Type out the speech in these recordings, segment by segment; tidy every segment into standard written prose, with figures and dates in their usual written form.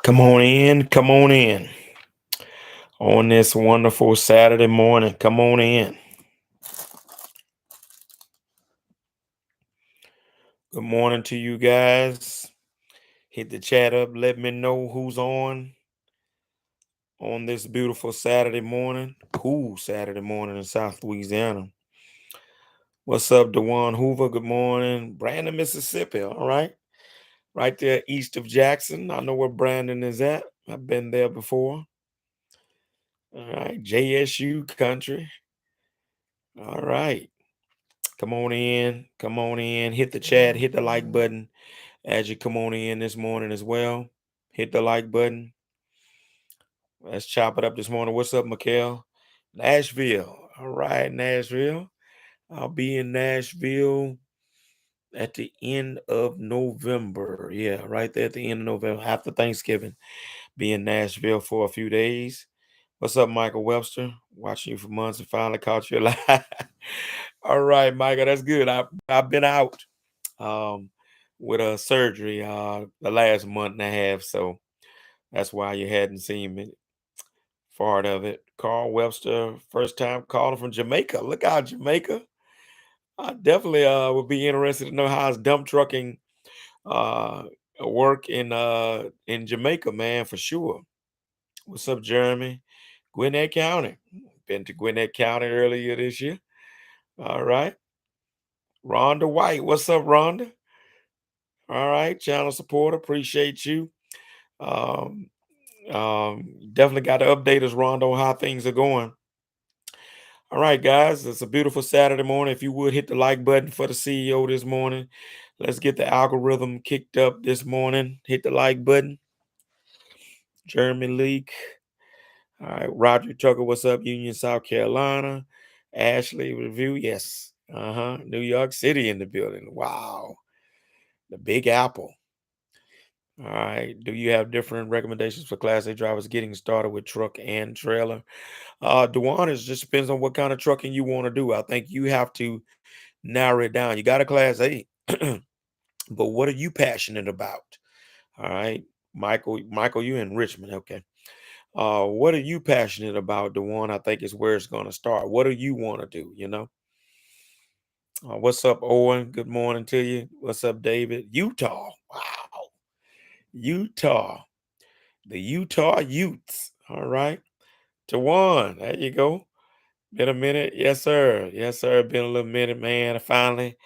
Come on in, come on in on this wonderful Saturday morning. Come on in. Good morning to you guys. Hit the chat up. Let me know who's on this beautiful Saturday morning. Cool Saturday morning in South Louisiana. What's up, Dewan Hoover? Good morning. Brandon, Mississippi. All right. Right there east of Jackson. I know where Brandon is at. I've been there before. All right. JSU country. All right. Come on in. Come on in. Hit the chat. Hit the like button as you come on in this morning as well. Hit the like button. Let's chop it up this morning. What's up, Mikhail? Nashville. All right, Nashville. I'll be in Nashville at the end of November. Yeah, right there at the end of November, after Thanksgiving. Be in Nashville for a few days. What's up, Michael Webster? Watching you for months and finally caught you alive. All right, Michael, that's good. I've been out um with a surgery the last month and a half, so that's why you hadn't seen me part of it. Carl Webster, first time calling from Jamaica. Look out, Jamaica. I definitely would be interested to know how his dump trucking uh work in Jamaica, man, for sure. What's up, Jeremy? Gwinnett County. Been to Gwinnett County earlier this year. All right. Rhonda White. What's up, Rhonda? All right, channel supporter. Appreciate you. Um, Definitely got to update us, Rhonda, on how things are going. All right, guys. It's a beautiful Saturday morning. If you would hit the like button for the CEO this morning. Let's get the algorithm kicked up this morning. Hit the like button. Jeremy Leak. All right, Roger Tucker, what's up? Union, South Carolina. Ashley Review, yes. New York City in the building. Wow. The Big Apple. All right. Do you have different recommendations for Class A drivers getting started with truck and trailer? Dewan, it just depends on what kind of trucking you want to do. I think you have to narrow it down. You got a Class A, but what are you passionate about? All right. Michael, you in Richmond. Okay. What are you passionate about? The one I think is where it's going to start. What do you want to do? What's up, Owen? Good morning to you. What's up, David? Utah. Wow, Utah. The Utah Utes. All right, Tawan. There you go. Been a minute, yes, sir. Yes, sir. Been a little minute, man. I finally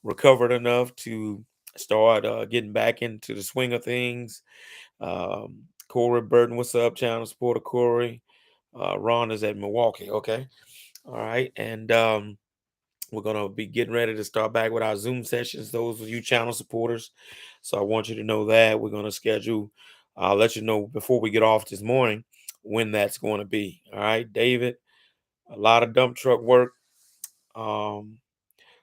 recovered enough to start getting back into the swing of things. Corey Burton, what's up, channel supporter Corey? Ron is at Milwaukee. Okay. All right. And we're going to be getting ready to start back with our Zoom sessions. Those of you channel supporters. So I want you to know that we're going to schedule. I'll let you know before we get off this morning when that's going to be. All right, David. A lot of dump truck work. Um,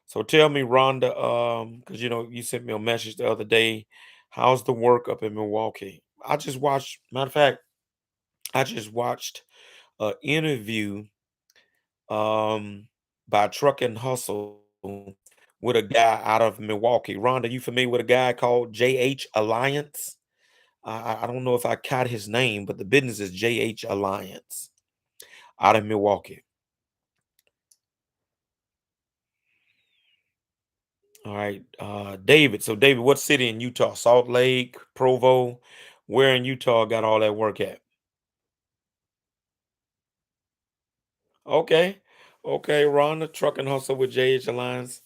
so tell me, Rhonda, because you sent me a message the other day. How's the work up in Milwaukee? I just watched. Matter of fact, I just watched an interview by Truck and Hustle with a guy out of Milwaukee. Rhonda, you familiar with a guy called JH Alliance? I don't know if I caught his name, but the business is JH Alliance out of Milwaukee. All right, David. So, David, what city in Utah? Salt Lake, Provo. Where in Utah got all that work at? Okay, okay, Rhonda, Truck and Hustle with JH Alliance,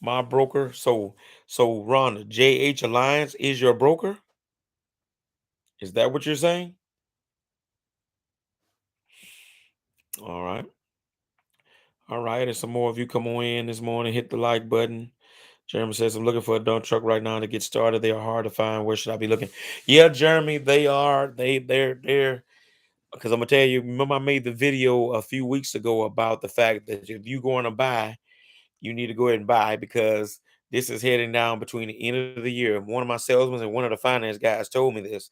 my broker. So Rhonda, JH Alliance is your broker? Is that what you're saying? All right. All right. And some more of you come on in this morning, hit the like button. Jeremy says, I'm looking for a dump truck right now to get started. They are hard to find. Where should I be looking? Yeah, Jeremy, they are. They're because I'm gonna tell you, remember I made the video a few weeks ago about the fact that if you're going to buy, you need to go ahead and buy because this is heading down between the end of the year. One of my salesmen and one of the finance guys told me this,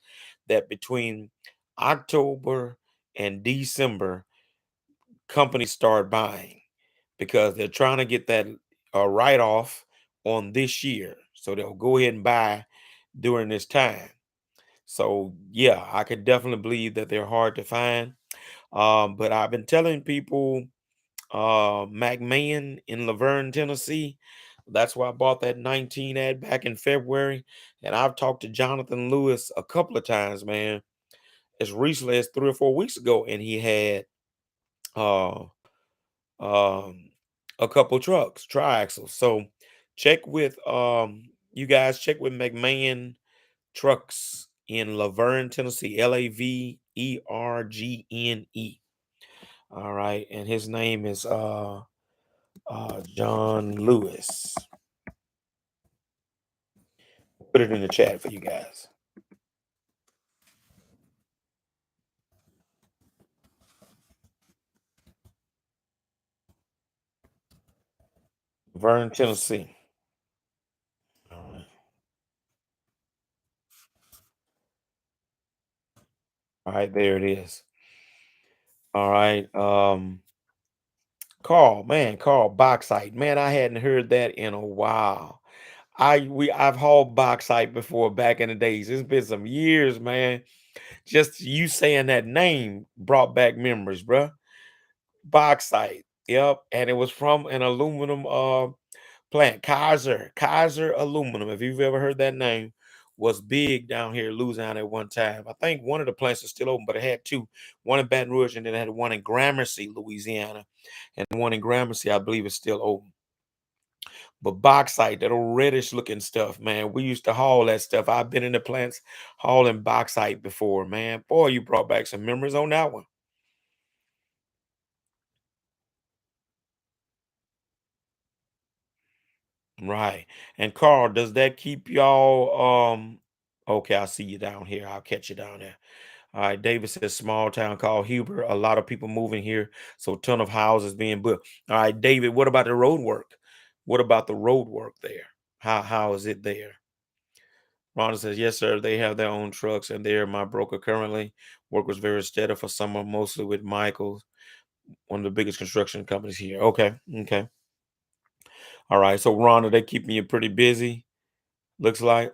that between October and December, companies start buying because they're trying to get that write off on this year. So they'll go ahead and buy during this time. So yeah, I could definitely believe that they're hard to find. But I've been telling people McMahon in Laverne, Tennessee. That's why I bought that 19 ad back in February. And I've talked to Jonathan Lewis a couple of times, man, as recently as 3 or 4 weeks ago, and he had uh um a couple trucks, triaxles. So you guys check with McMahon Trucks in Laverne, Tennessee, Lavergne. All right, and his name is John Lewis. Put it in the chat for you guys. Vernon, Tennessee. All right. All right, there it is. All right. Carl Bauxite. Man, I hadn't heard that in a while. I've hauled bauxite before back in the days. It's been some years, man. Just you saying that name brought back memories, bruh. Bauxite. Yep. And it was from an aluminum plant, Kaiser Aluminum. If you've ever heard that name, was big down here in Louisiana at one time. I think one of the plants is still open, but it had two, one in Baton Rouge and then it had one in Gramercy, Louisiana. And the one in Gramercy, I believe, is still open. But bauxite, that old reddish looking stuff, man. We used to haul that stuff. I've been in the plants hauling bauxite before, man. Boy, you brought back some memories on that one. Right. And Carl, does that keep y'all okay, I'll see you down here. I'll catch you down there. All right, David says small town called Huber. A lot of people moving here, so ton of houses being built. All right, David, what about the road work? What about the road work there? How is it there? Rhonda says, yes, sir. They have their own trucks, and they're my broker currently. Work was very steady for summer, mostly with Michaels, one of the biggest construction companies here. Okay, okay. All right. So Rhonda, they keeping you pretty busy, looks like.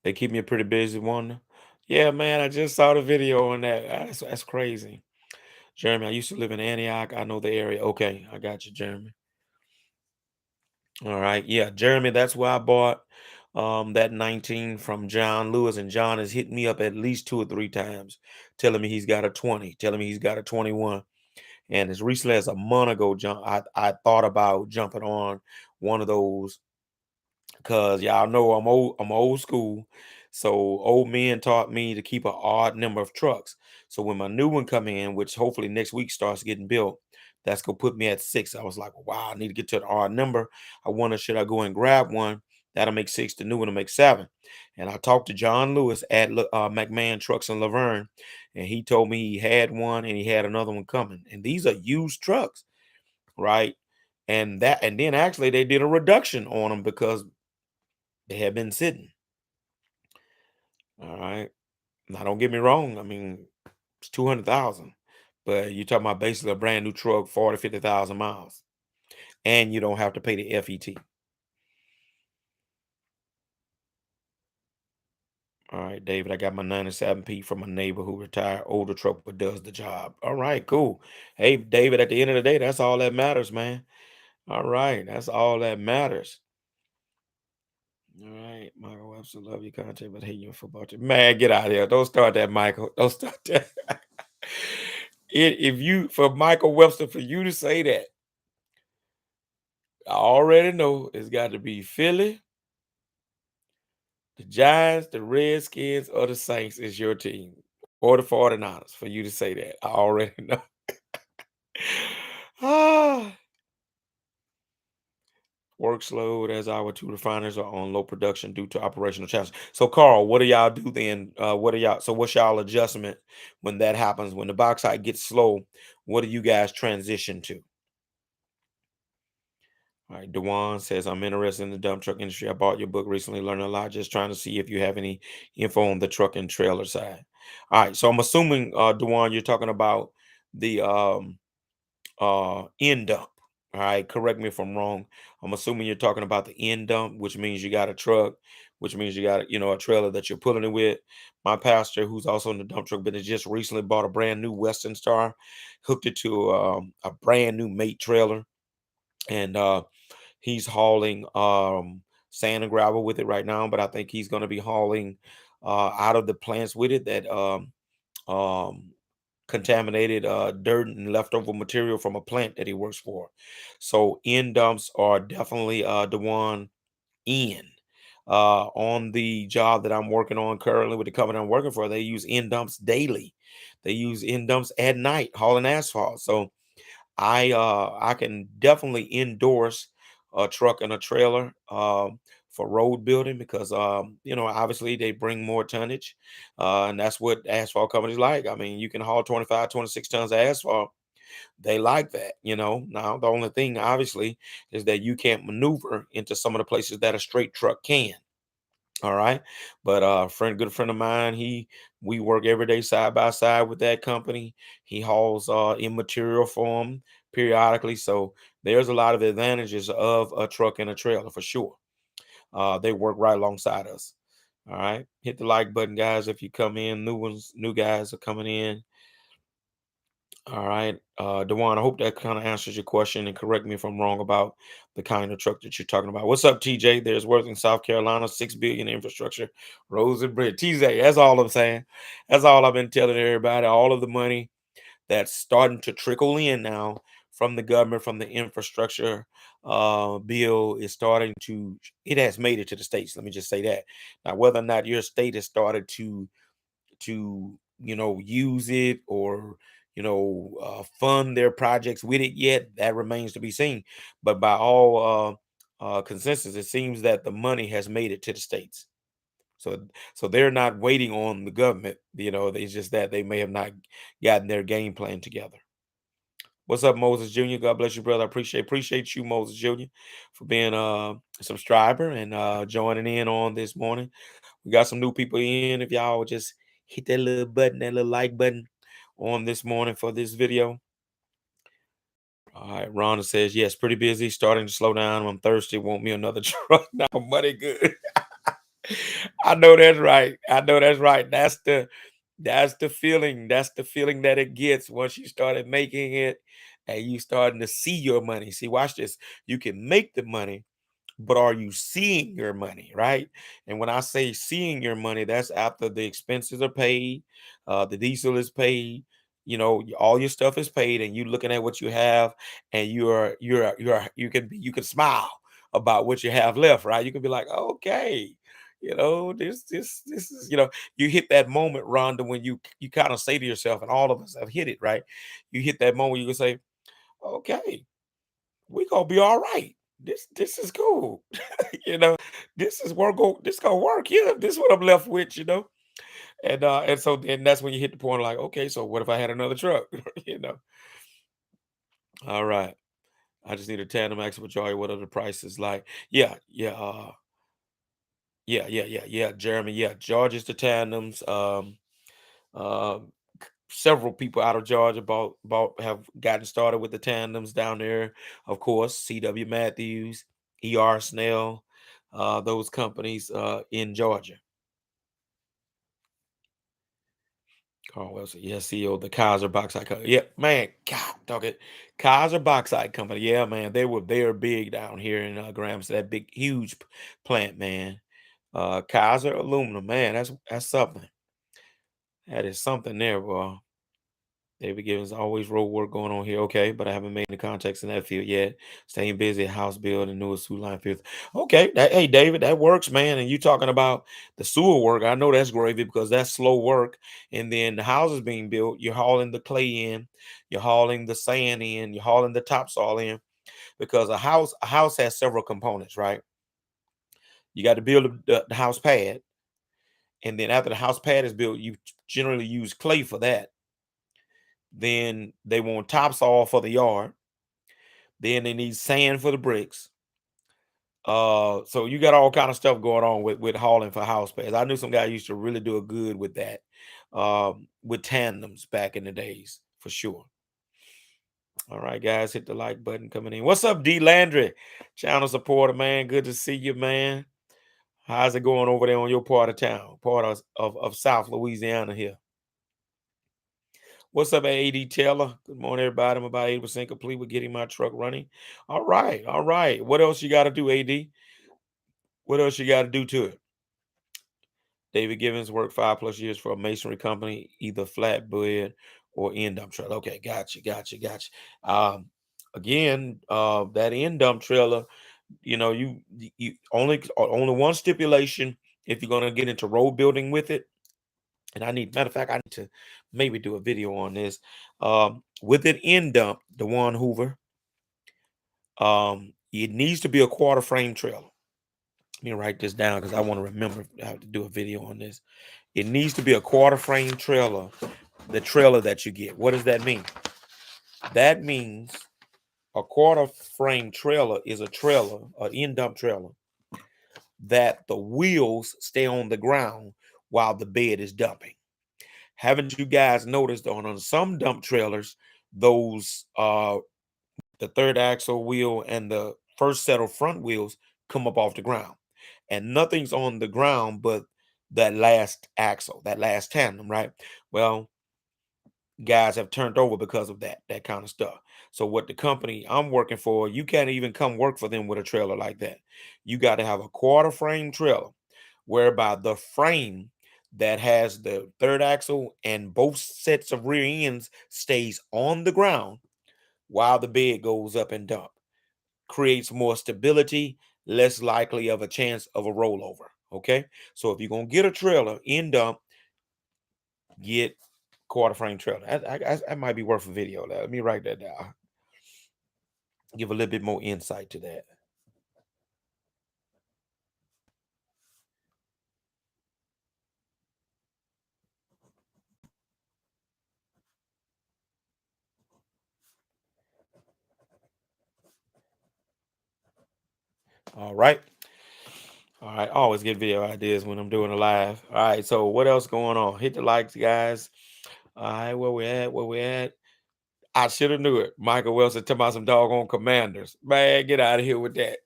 They keep me pretty busy, Wanda. Yeah, man, I just saw the video on that. That's crazy. Jeremy, I used to live in Antioch. I know the area. Okay, I got you, Jeremy. All right. Yeah, Jeremy, that's where I bought that 19 from John Lewis. And John has hit me up at least 2 or 3 times, telling me he's got a 20, telling me he's got a 21. And as recently as a month ago, John, I thought about jumping on one of those. Cause y'all know I'm old school. So old men taught me to keep an odd number of trucks. So when my new one come in, which hopefully next week starts getting built, that's gonna put me at 6. I was like, wow, I need to get to an odd number. I wonder should I go and grab one? That'll make 6. The new one will make 7. And I talked to John Lewis at McMahon Trucks in Laverne, and he told me he had one and he had another one coming. And these are used trucks, right? And then actually they did a reduction on them because they have been sitting. All right. Now, don't get me wrong. I mean, it's 200,000, but you're talking about basically a brand new truck, 40, 50,000 miles, and you don't have to pay the FET. All right, David, I got my 97P from a neighbor who retired, older truck, but does the job. All right, cool. Hey, David, at the end of the day, that's all that matters, man. All right, that's all that matters. All right, Michael Webster, love your content, but hate your football team. Man, get out of here. Don't start that, Michael. Don't start that. If you for Michael Webster for you to say that, I already know it's got to be Philly, the Giants, the Redskins, or the Saints is your team, or the 49ers for you to say that. I already know. ah, work slowed as our two refiners are on low production due to operational challenges. So, Carl, what do y'all do then? What are y'all? So, what's y'all adjustment when that happens? When the bauxite gets slow, what do you guys transition to? All right, Dewan says, I'm interested in the dump truck industry. I bought your book recently, learning a lot, just trying to see if you have any info on the truck and trailer side. All right, so I'm assuming, Dewan, you're talking about the end dump, All right, correct me if I'm wrong. I'm assuming you're talking about the end dump, which means you got a truck, which means you got, a trailer that you're pulling it with. My pastor, who's also in the dump truck, but has just recently bought a brand new Western Star, hooked it to a brand new mate trailer, and he's hauling sand and gravel with it right now. But I think he's going to be hauling out of the plants with it that um, contaminated dirt and leftover material from a plant that he works for. So end dumps are definitely the one in. On the job that I'm working on currently with the company I'm working for, they use end dumps daily. They use end dumps at night hauling asphalt. So I can definitely endorse a truck and a trailer for road building because obviously they bring more tonnage, and that's what asphalt companies like. I mean, you can haul 25, 26 tons of asphalt. They like that. Now the only thing obviously is that you can't maneuver into some of the places that a straight truck can. All right. But good friend of mine, we work every day side by side with that company. He hauls in material for them periodically. So there's a lot of advantages of a truck and a trailer for sure. They work right alongside us. All right. Hit the like button, guys, if you come in. New guys are coming in. All right. Dewan, I hope that kind of answers your question, and correct me if I'm wrong about the kind of truck that you're talking about. What's up, TJ? There's worth in South Carolina, 6 billion infrastructure, roads and bridge. TJ, that's all I'm saying. That's all I've been telling everybody. All of the money that's starting to trickle in now from the government, from the infrastructure bill is starting to, it has made it to the states. Let me just say that. Now, whether or not your state has started to use it or fund their projects with it yet, that remains to be seen. But by all consensus, it seems that the money has made it to the states. So they're not waiting on the government. It's just that they may have not gotten their game plan together. What's up, Moses Jr.? God bless you, brother. I appreciate you, Moses Jr., for being a subscriber and joining in on this morning. We got some new people in. If y'all would just hit that little button, that little like button on this morning for this video. All right, Rhonda says, yes, pretty busy, starting to slow down. I'm thirsty, want me another truck now. Money good. I know that's right. I know that's right. That's the feeling. That's the feeling that it gets once you started making it and you starting to see your money. See, watch this. You can make the money, but are you seeing your money, right? And when I say seeing your money, that's after the expenses are paid, the diesel is paid, all your stuff is paid, and you looking at what you have, and you can smile about what you have left, right? You can be like, okay, this is, you hit that moment, Rhonda, when you kind of say to yourself, and all of us have hit it, right? You hit that moment, you can say, okay, we gonna be all right. This is cool. you know, this is this gonna work. Yeah, this is what I'm left with. And so then that's when you hit the point like, okay, so what if I had another truck? you know. All right. I just need a tandem axle for Joy. What are the prices like? Yeah, yeah, yeah, Jeremy. Yeah, Georgia's the tandems. Uh, Several people out of Georgia bought have gotten started with the tandems down there. Of course, C.W. Matthews, E.R. Snell, those companies in Georgia. Carl Wilson, yeah, CEO of the Kaiser Bauxite Company. Yeah, man, God, dog it. Kaiser Bauxite Company. Yeah, man, they are big down here in Grams. That big, huge plant, man. Kaiser Aluminum, man, that's something. That is something there, boy. David Gibbons, always road work going on here. Okay, but I haven't made any contacts in that field yet. Staying busy, house building, newest sewer line field. Okay, hey David, that works, man. And you talking about the sewer work? I know that's gravy because that's slow work. And then the houses being built, you're hauling the clay in, you're hauling the sand in, you're hauling the topsoil in. Because a house has several components, right? You got to build the house pad, and then after the house pad is built, you generally use clay for that. Then they want topsoil for the yard. Then they need sand for the bricks. So you got all kind of stuff going on with hauling for house pads. I knew some guy used to really do a good with that, with tandems back in the days for sure. All right, guys, hit the like button coming in. What's up, D Landry? Channel supporter, man. Good to see you, man. How's it going over there on your part of town, part of South Louisiana here? What's up, AD Taylor? Good morning, everybody. I'm about 80% complete with getting my truck running. All right, all right. What else you got to do, AD? What else you got to do to it? David Givens worked 5+ years for a masonry company, either flatbed or end dump trailer. Okay, gotcha. Again, that end dump trailer, you only one stipulation if you're gonna get into road building with it. And matter of fact, I need to maybe do a video on this. With an end dump, the one Hoover, it needs to be a quarter frame trailer. Let me write this down because I want to remember how to do a video on this. It needs to be a quarter frame trailer, the trailer that you get. What does that mean? That means a quarter frame trailer is a trailer, an end dump trailer, that the wheels stay on the ground while the bed is dumping. Haven't you guys noticed on some dump trailers, those the third axle wheel and the first set of front wheels come up off the ground, and nothing's on the ground but that last axle, that last tandem, right? Well, guys have turned over because of that kind of stuff. So what the company I'm working for, you can't even come work for them with a trailer like that. You got to have a quarter frame trailer whereby the frame that has the third axle and both sets of rear ends stays on the ground while the bed goes up and dump. Creates more stability, less likely of a chance of a rollover. Okay, so if you're gonna get a trailer end dump, get quarter frame trailer. That might be worth a video. Let me write that down. Give a little bit more insight to that. All right. All right. I always get video ideas when I'm doing a live. All right. So what else going on? Hit the likes, guys. All right. Where we at? Where we at? I should have knew it. Michael Wilson talking about some doggone Commanders. Man, get out of here with that.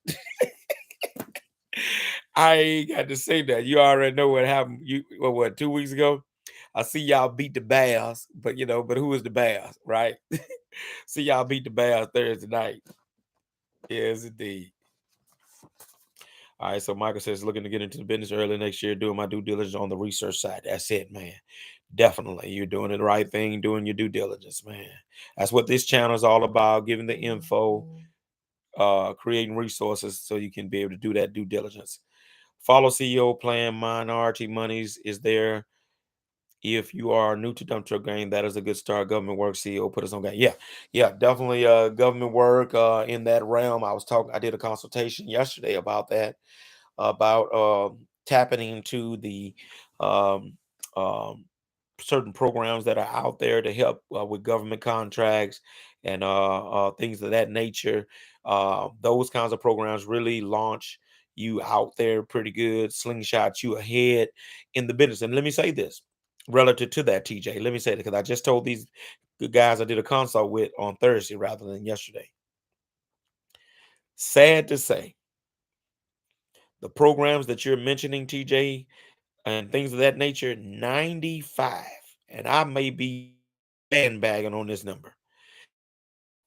I ain't got to say that. You already know what happened. What 2 weeks ago? I see y'all beat the Bears, but who is the Bears, right? See y'all beat the Bears Thursday night. Yes, indeed. All right, so Michael says looking to get into the business early next year, doing my due diligence on the research side. That's it, man. Definitely. You're doing the right thing, doing your due diligence, man. That's what this channel is all about, giving the info, creating resources so you can be able to do that due diligence. Follow CEO plan, minority monies is there. If you are new to dump truck game, that is a good start. Government work, CEO put us on game. Yeah, definitely government work in that realm. I did a consultation yesterday about that, about tapping into the um, um, certain programs that are out there to help with government contracts and things of that nature. Those kinds of programs really launch you out there pretty good, slingshot you ahead in the business. And let me say this relative to that, TJ. Let me say that because I just told these good guys I did a consult with on Thursday rather than yesterday. Sad to say, the programs that you're mentioning, TJ, and things of that nature, 95, and I may be bandbagging on this number,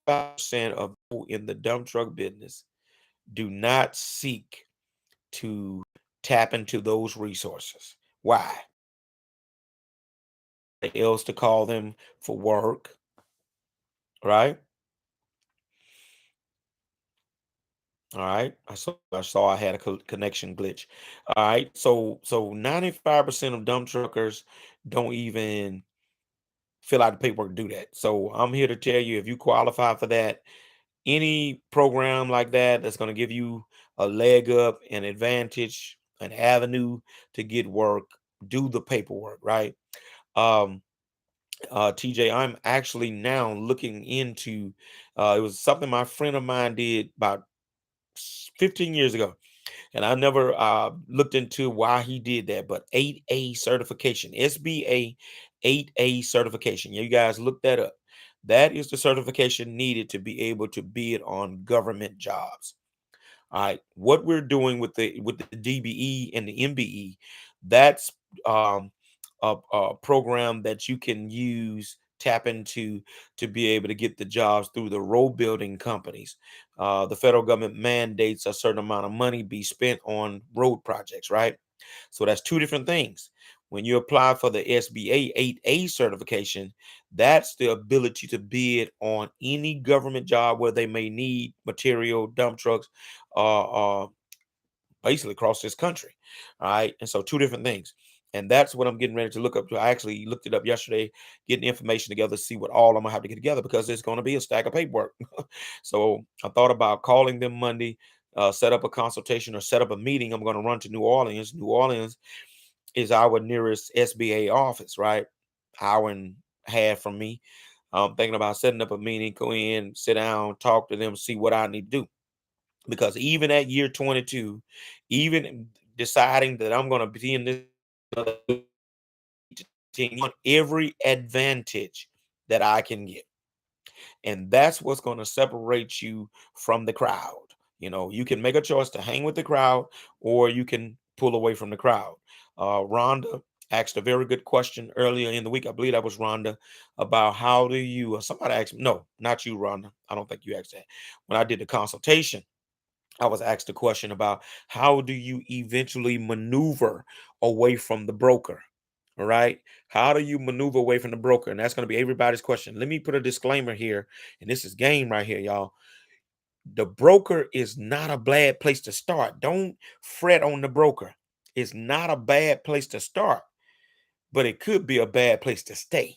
5% of people in the dump truck business do not seek to tap into those resources. Why? Else to call them for work, right? All right. I saw I had a connection glitch. All right. So 95% of dump truckers don't even fill out the paperwork to do that. So I'm here to tell you if you qualify for that, any program like that that's going to give you a leg up, an advantage, an avenue to get work, do the paperwork, right? Um TJ, I'm actually now looking into it was something my friend of mine did about 15 years ago, and I never looked into why he did that. But 8A certification, SBA 8A certification. You guys look that up. That is the certification needed to be able to bid on government jobs. All right, what we're doing with the DBE and the MBE, that's um, a program that you can use tap into to be able to get the jobs through the road building companies. The federal government mandates a certain amount of money be spent on road projects, right? So that's two different things. When you apply for the SBA 8A certification, that's the ability to bid on any government job where they may need material, dump trucks, uh, basically across this country. All right. And so two different things. And that's what I'm getting ready to look up to. I actually looked it up yesterday, getting information together, see what all I'm gonna have to get together because it's going to be a stack of paperwork. So I thought about calling them Monday, set up a consultation or set up a meeting. I'm going to run to New Orleans. New Orleans is our nearest SBA office, right? Hour and a half from me. I'm thinking about setting up a meeting, go in, sit down, talk to them, see what I need to do. Because even at year 22, even deciding that I'm going to be in this team, want every advantage that I can get. And that's what's going to separate you from the crowd. You know, you can make a choice to hang with the crowd or you can pull away from the crowd. Rhonda asked a very good question earlier in the week. I believe that was Rhonda about how do you, somebody asked me, no, not you, Rhonda. I don't think you asked that. When I did the consultation, I was asked a question about how do you eventually maneuver away from the broker? All right. How do you maneuver away from the broker? And that's going to be everybody's question. Let me put a disclaimer here. And this is game right here, y'all. The broker is not a bad place to start. Don't fret on the broker. It's not a bad place to start, but it could be a bad place to stay.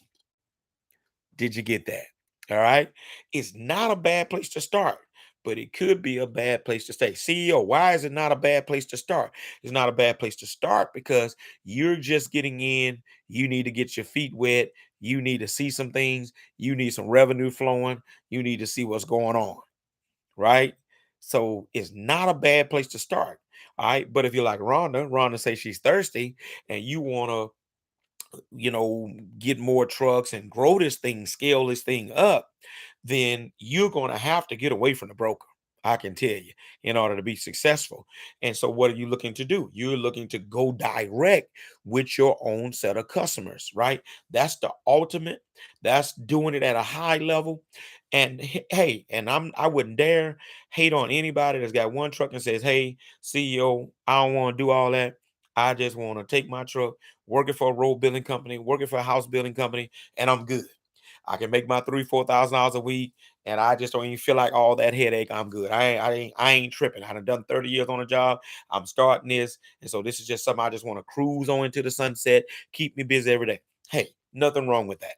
Did you get that? All right. It's not a bad place to start, but it could be a bad place to stay. CEO, why is it not a bad place to start? It's not a bad place to start because you're just getting in. You need to get your feet wet. You need to see some things. You need some revenue flowing. You need to see what's going on. Right. So it's not a bad place to start. All right. But if you're like Rhonda says she's thirsty and you want to get more trucks and grow this thing, scale this thing up, then you're going to have to get away from the broker. I can tell you, in order to be successful. And so, what are you looking to do? You're looking to go direct with your own set of customers, right? That's the ultimate. That's doing it at a high level. And hey, and I wouldn't dare hate on anybody that's got one truck and says, "Hey, CEO, I don't want to do all that. I just want to take my truck, working for a road building company, working for a house building company, and I'm good. I can make my $3,000-4,000 a week, and I just don't even feel like all that headache. I'm good. I ain't tripping. I done 30 years on a job. I'm starting this, and so this is just something I just want to cruise on into the sunset, keep me busy every day. Hey, nothing wrong with that.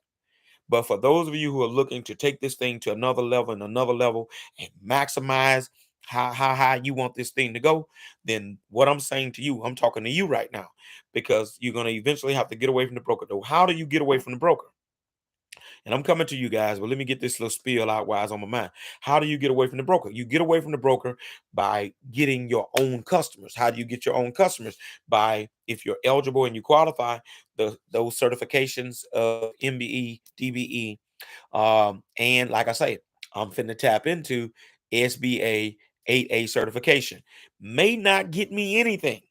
But for those of you who are looking to take this thing to another level and another level and maximize how high you want this thing to go, then what I'm saying to you, I'm talking to you right now, because you're going to eventually have to get away from the broker. Though, how do you get away from the broker? And I'm coming to you guys, but let me get this little spiel out while it's on my mind. How do you get away from the broker? You get away from the broker by getting your own customers. How do you get your own customers? By, if you're eligible and you qualify, those certifications of MBE, DBE, and like I say, I'm finna tap into SBA 8A certification. May not get me anything,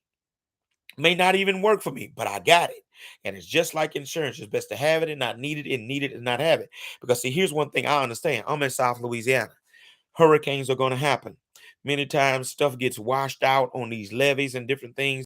may not even work for me, but I got it. And it's just like insurance. It's best to have it and not need it, and need it and not have it. Because see, here's one thing I understand. I'm in South Louisiana. Hurricanes are going to happen. Many times stuff gets washed out on these levees and different things.